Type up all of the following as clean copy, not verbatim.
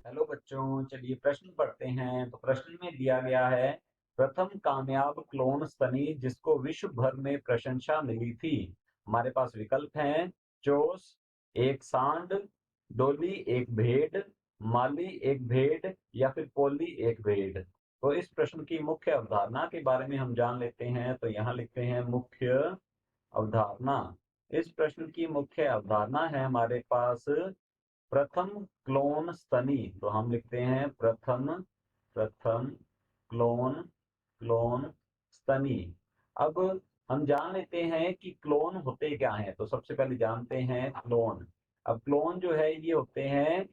Hello बच्चों, चलिए प्रश्न पढ़ते हैं। तो प्रश्न में दिया गया है, प्रथम कामयाब क्लोन स्तनी जिसको विश्व भर में प्रशंसा मिली थी। हमारे पास विकल्प हैं, चोस एक सांड, डोली एक भेड़, माली एक भेड़ या फिर पोली एक भेड़। तो इस प्रश्न की मुख्य अवधारणा के बारे में हम जान लेते हैं। तो यहाँ लिखते हैं मुख्य अवधारणा। इस प्रश्न की मुख्य अवधारणा है हमारे पास, प्रथम क्लोन स्तनी। तो हम लिखते हैं प्रथम प्रथम क्लोन क्लोन स्तनी। अब हम जान लेते हैं कि क्लोन होते क्या हैं। तो सबसे पहले जानते हैं क्लोन। अब क्लोन जो है ये होते हैं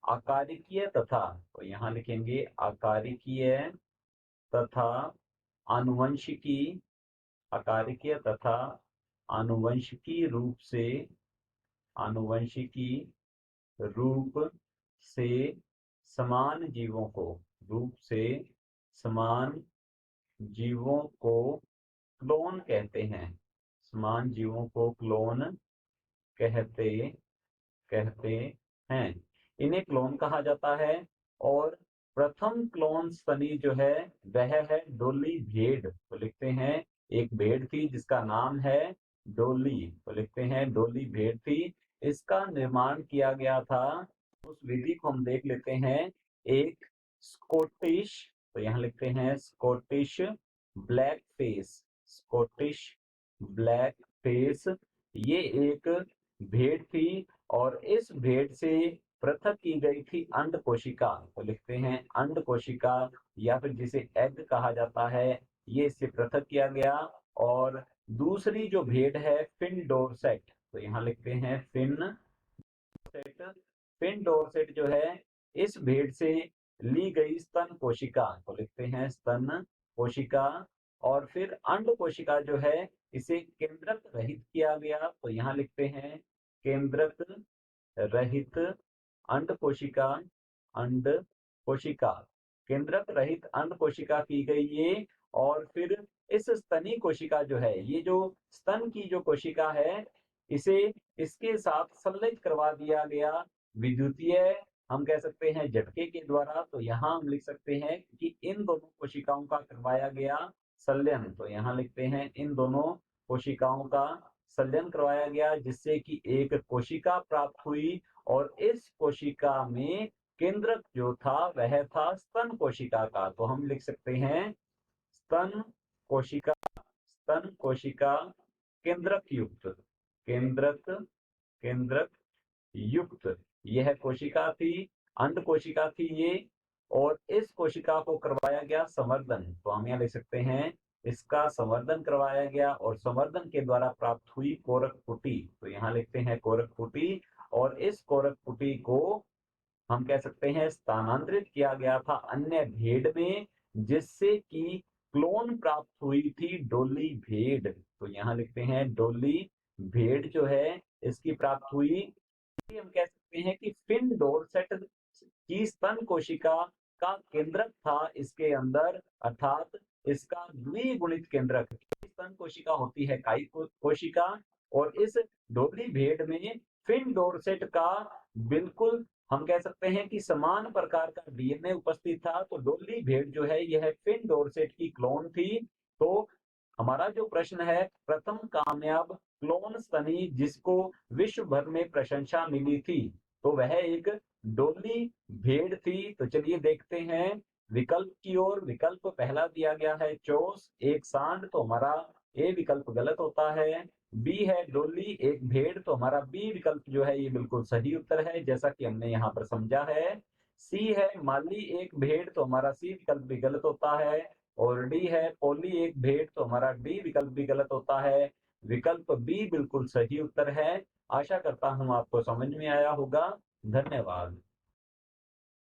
आकारिकीय तथा, तो यहाँ लिखेंगे आकारिकीय तथा आनुवंशिकी, आकारिकीय तथा आनुवंशिकी रूप से समान जीवों को रूप से समान जीवों को क्लोन कहते हैं। समान जीवों को क्लोन कहते कहते हैं। इन्हें क्लोन कहा जाता है। और प्रथम क्लोन स्तनी जो है वह है डोली भेड़। तो लिखते हैं एक भेड़ थी जिसका नाम है डोली। तो लिखते हैं डोली भेड़ थी। इसका निर्माण किया गया था, उस विधि को हम देख लेते हैं। एक स्कॉटिश, तो यहाँ लिखते हैं Scottish black face, Scottish black face, ये एक भेड़ थी। और इस भेड़ से पृथक की गई थी अंड कोशिका। तो लिखते हैं अंड कोशिका या फिर जिसे एग कहा जाता है, ये इससे पृथक किया गया। और दूसरी जो भेड़ है फिन डोरसेट, तो यहाँ लिखते हैं फिन सेट, फिन डोरसेट जो है इस भेड़ से ली गई स्तन कोशिका। तो लिखते हैं स्तन कोशिका। और फिर अंड कोशिका जो है इसे केंद्रक रहित किया गया। तो यहाँ लिखते हैं केंद्रक रहित अंड कोशिका, अंड कोशिका, केंद्रक रहित अंड कोशिका की गई ये। और फिर इस स्तनी कोशिका जो है, ये जो स्तन की जो कोशिका है, इसे इसके साथ संलग्न करवा दिया गया विद्युतीय, हम कह सकते हैं झटके के द्वारा। तो यहाँ हम लिख सकते हैं कि इन दोनों कोशिकाओं का करवाया गया संलयन। तो यहाँ लिखते हैं इन दोनों कोशिकाओं का संलयन करवाया गया, जिससे कि एक कोशिका प्राप्त हुई। और इस कोशिका में केंद्रक जो था वह था स्तन कोशिका का। तो हम लिख सकते हैं स्तन कोशिका, स्तन कोशिका केंद्रक युक्त, केंद्रक केंद्रक युक्त यह कोशिका थी, अंड कोशिका थी ये। और इस कोशिका को करवाया गया संवर्धन। तो हम यहाँ लिख सकते हैं इसका संवर्धन करवाया गया और संवर्धन के द्वारा प्राप्त हुई कोरक पुटी। तो यहाँ लिखते हैं कोरक पुटी। और इस कोरक पुटी को हम कह सकते हैं स्थानांतरित किया गया था अन्य भेड़ में, जिससे कि क्लोन प्राप्त हुई थी डोली भेड़। तो यहाँ लिखते हैं डोली भेड़ जो है इसकी प्राप्त हुई। हम कह सकते हैं कि फिन डोरसेट की स्तन कोशिका का केंद्रक था इसके अंदर, अर्थात इसका द्विगुणित केंद्रक। स्तन कोशिका होती है कायी कोशिका, और इस डोली भेड़ में फिन डोरसेट का बिल्कुल हम कह सकते हैं कि समान प्रकार का डीएनए उपस्थित था। तो डोली भेड़ जो है यह फिन डोरसेट की क्लोन थी। तो हमारा जो प्रश्न है, प्रथम कामयाब क्लोन स्तनी जिसको विश्व भर में प्रशंसा मिली थी, तो वह एक डोली भेड़ थी। तो चलिए देखते हैं विकल्प की ओर। विकल्प पहला दिया गया है चोस एक सांड, तो हमारा ए विकल्प गलत होता है। बी है डोली एक भेड़, तो हमारा बी विकल्प जो है ये बिल्कुल सही उत्तर है, जैसा कि हमने यहाँ पर समझा है। सी है माली एक भेड़, तो हमारा सी विकल्प भी गलत होता है। और डी है पोली एक भेड़, तो हमारा डी विकल्प भी गलत होता है। विकल्प बी बिल्कुल सही उत्तर है। आशा करता हूं आपको समझ में आया होगा। धन्यवाद।